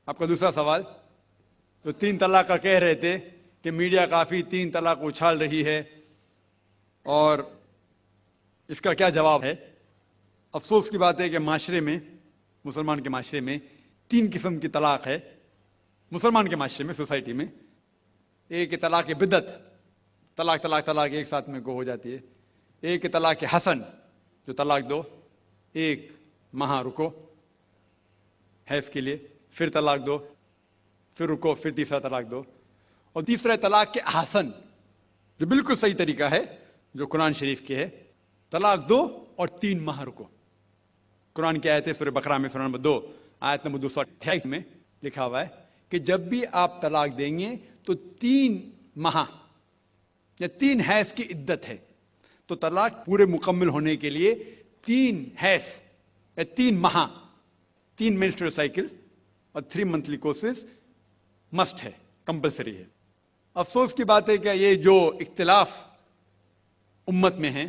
آپ کا دوسرا سوال، جو 3 طلاق کا کہہ رہے تھے کہ میڈیا کافی 3 طلاق اچھال رہی ہے، اور اس کا کیا جواب ہے؟ افسوس کی بات ہے کہ معاشرے میں، مسلمان کے معاشرے میں 3 قسم کی طلاق ہے۔ مسلمان کے معاشرے میں، سوسائٹی میں، ایک طلاق بدعت، طلاق طلاق طلاق ایک ساتھ میں ہو جاتی ہے۔ ایک طلاق حسن، جو طلاق دو، 1 ماہ رکو حیض کے لیے، پھر طلاق دو، پھر رکو، پھر تیسرا طلاق دو۔ اور تیسرا طلاق کے حسن، جو بالکل صحیح طریقہ ہے، جو قرآن شریف کے ہے، طلاق دو اور 3 ماہ رکو۔ قرآن کی آیت ہے سورہ بقرہ میں، سورہ نمبر 2 آیت نمبر 228 میں لکھا ہوا ہے کہ جب بھی آپ طلاق دیں گے تو 3 ماہ یا 3 حیض کی عدت ہے، تو طلاق پورے مکمل ہونے کے لیے 3 حیض یا 3 ماہ، 3 مینسٹرل سائیکل اور 3 منتھلی کورسز مسٹ ہے، کمپلسری ہے۔ افسوس کی بات ہے کہ یہ جو اختلاف امت میں ہے،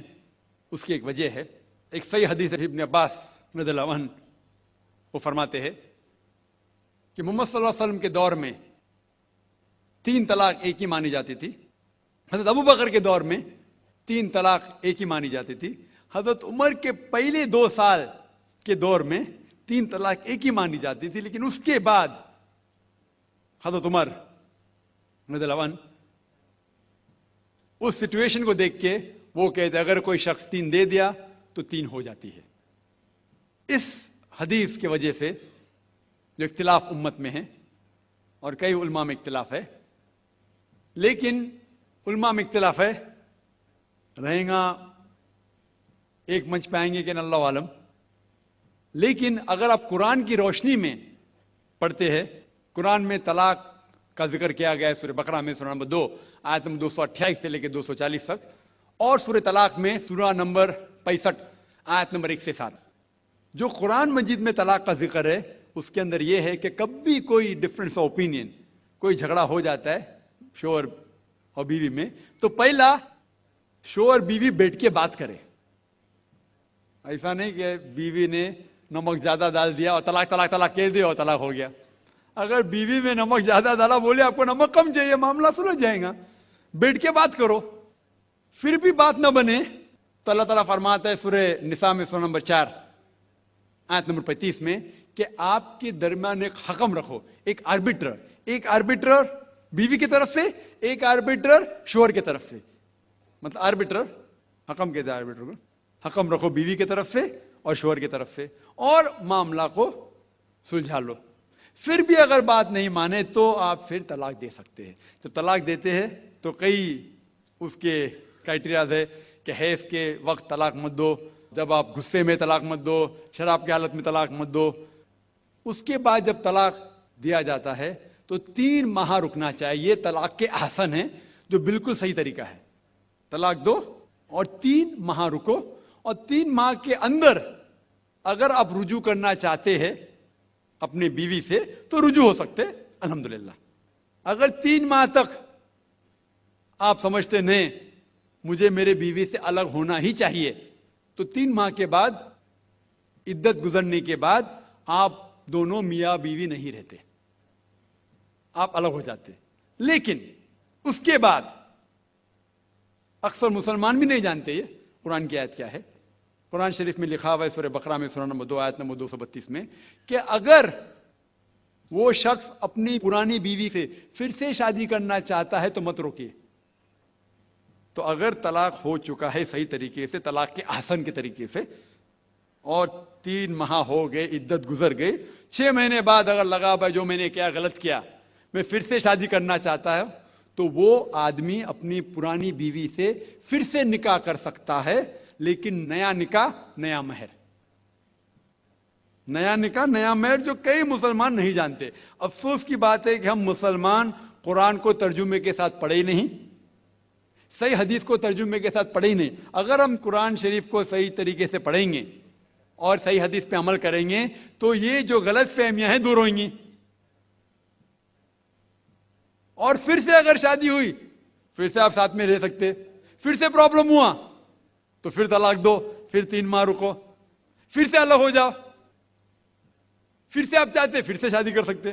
اس کی ایک وجہ ہے۔ ایک صحیح حدیث ہے، ابن عباس رضی اللہ عنہ وہ فرماتے ہیں کہ محمد صلی اللہ علیہ وسلم کے دور میں 3 طلاق ایک ہی مانی جاتی تھی۔ حضرت ابو بکر کے دور میں 3 طلاق ایک ہی مانی جاتی تھی۔ حضرت عمر کے پہلے 2 سال کے دور میں 3 طلاق ایک ہی مانی جاتی تھی، لیکن اس کے بعد حضرت عمر رضی اللہ عنہ اس سچویشن کو دیکھ کے وہ کہتے اگر کوئی شخص 3 دے دیا تو 3 ہو جاتی ہے۔ اس حدیث کی وجہ سے جو اختلاف امت میں ہے، اور کئی علماء میں اختلاف ہے، لیکن علماء میں اختلاف ہے، رہیں گا ایک منچ پہ آئیں گے کہ اللہ عالم، لیکن اگر آپ قرآن کی روشنی میں پڑھتے ہیں، قرآن میں طلاق کا ذکر کیا گیا ہے سورہ بقرہ میں، سورہ نمبر 2 آیت نمبر 228 سے لے کے 240 تک، اور سورہ طلاق میں سورہ نمبر 65 آیت نمبر 1 سے 7۔ جو قرآن مجید میں طلاق کا ذکر ہے، اس کے اندر یہ ہے کہ کبھی کوئی ڈفرنس آف اوپینین، کوئی جھگڑا ہو جاتا ہے شوہر اور بیوی میں، تو پہلا شوہر بیوی بیٹھ کے بات کرے۔ ایسا نہیں کہ بیوی نے نمک زیادہ ڈال دیا اور طلاق طلاق طلاق کہہ دیا اور طلاق ہو گیا۔ اگر بیوی میں نمک زیادہ ڈالا، بولے آپ کو نمک کم چاہیے، معاملہ سلجھ جائے گا، بیٹھ کے بات کرو۔ پھر بھی بات نہ بنے تو اللہ تعالیٰ فرماتا ہے سورہ نساء میں، سورہ نمبر 4 آیت نمبر 35 میں کہ آپ کے درمیان ایک حکم رکھو، ایک آربیٹر بیوی کی طرف سے، ایک آربیٹر شوہر کی طرف سے۔ مطلب آربیٹر، حکم کہتے ہیں آربیٹر کو، حکم رکھو بیوی کی طرف سے اور شوہر کی طرف سے، اور معاملہ کو سلجھا لو۔ پھر بھی اگر بات نہیں مانے تو آپ پھر طلاق دے سکتے ہیں۔ جب طلاق دیتے ہیں تو کئی اس کے کرائٹیریاز ہے کہ حیض کے وقت طلاق مت دو، جب آپ غصے میں طلاق مت دو، شراب کی حالت میں طلاق مت دو۔ اس کے بعد جب طلاق دیا جاتا ہے تو 3 ماہ رکنا چاہیے۔ طلاق کے احسن ہیں، جو بالکل صحیح طریقہ ہے۔ طلاق دو اور 3 ماہ رکو، اور 3 ماہ کے اندر اگر آپ رجوع کرنا چاہتے ہیں اپنی بیوی سے تو رجوع ہو سکتے، الحمدللہ۔ اگر 3 ماہ تک آپ سمجھتے نہیں مجھے میرے بیوی سے الگ ہونا ہی چاہیے، تو 3 ماہ کے بعد، عدت گزرنے کے بعد، آپ دونوں میاں بیوی نہیں رہتے، آپ الگ ہو جاتے۔ لیکن اس کے بعد اکثر مسلمان بھی نہیں جانتے یہ قرآن کی آیت کیا ہے۔ قرآن شریف میں لکھا ہوا ہے سورہ بقرہ میں، سورہ نمبر 2 آیت نمبر 232 میں کہ اگر وہ شخص اپنی پرانی بیوی سے پھر سے شادی کرنا چاہتا ہے تو مت روکیے۔ تو اگر طلاق ہو چکا ہے صحیح طریقے سے، طلاق کے احسن کے طریقے سے، اور 3 ماہ ہو گئے، عدت گزر گئی، 6 مہینے بعد اگر لگا بھائی جو میں نے کیا غلط کیا، میں پھر سے شادی کرنا چاہتا ہے، تو وہ آدمی اپنی پرانی بیوی سے پھر سے نکاح کر سکتا ہے، لیکن نیا نکاح نیا مہر، نیا نکاح نیا مہر، جو کئی مسلمان نہیں جانتے۔ افسوس کی بات ہے کہ ہم مسلمان قرآن کو ترجمے کے ساتھ پڑھے ہی نہیں، صحیح حدیث کو ترجمے کے ساتھ پڑھے ہی نہیں۔ اگر ہم قرآن شریف کو صحیح طریقے سے پڑھیں گے اور صحیح حدیث پہ عمل کریں گے تو یہ جو غلط فہمیاں ہیں دور ہوئیں گی، اور پھر سے اگر شادی ہوئی پھر سے آپ ساتھ میں رہ سکتے، پھر سے پرابلم ہوا تو پھر طلاق دو، پھر 3 ماہ رکو، پھر سے الگ ہو جاؤ، پھر سے آپ چاہتے پھر سے شادی کر سکتے۔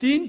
3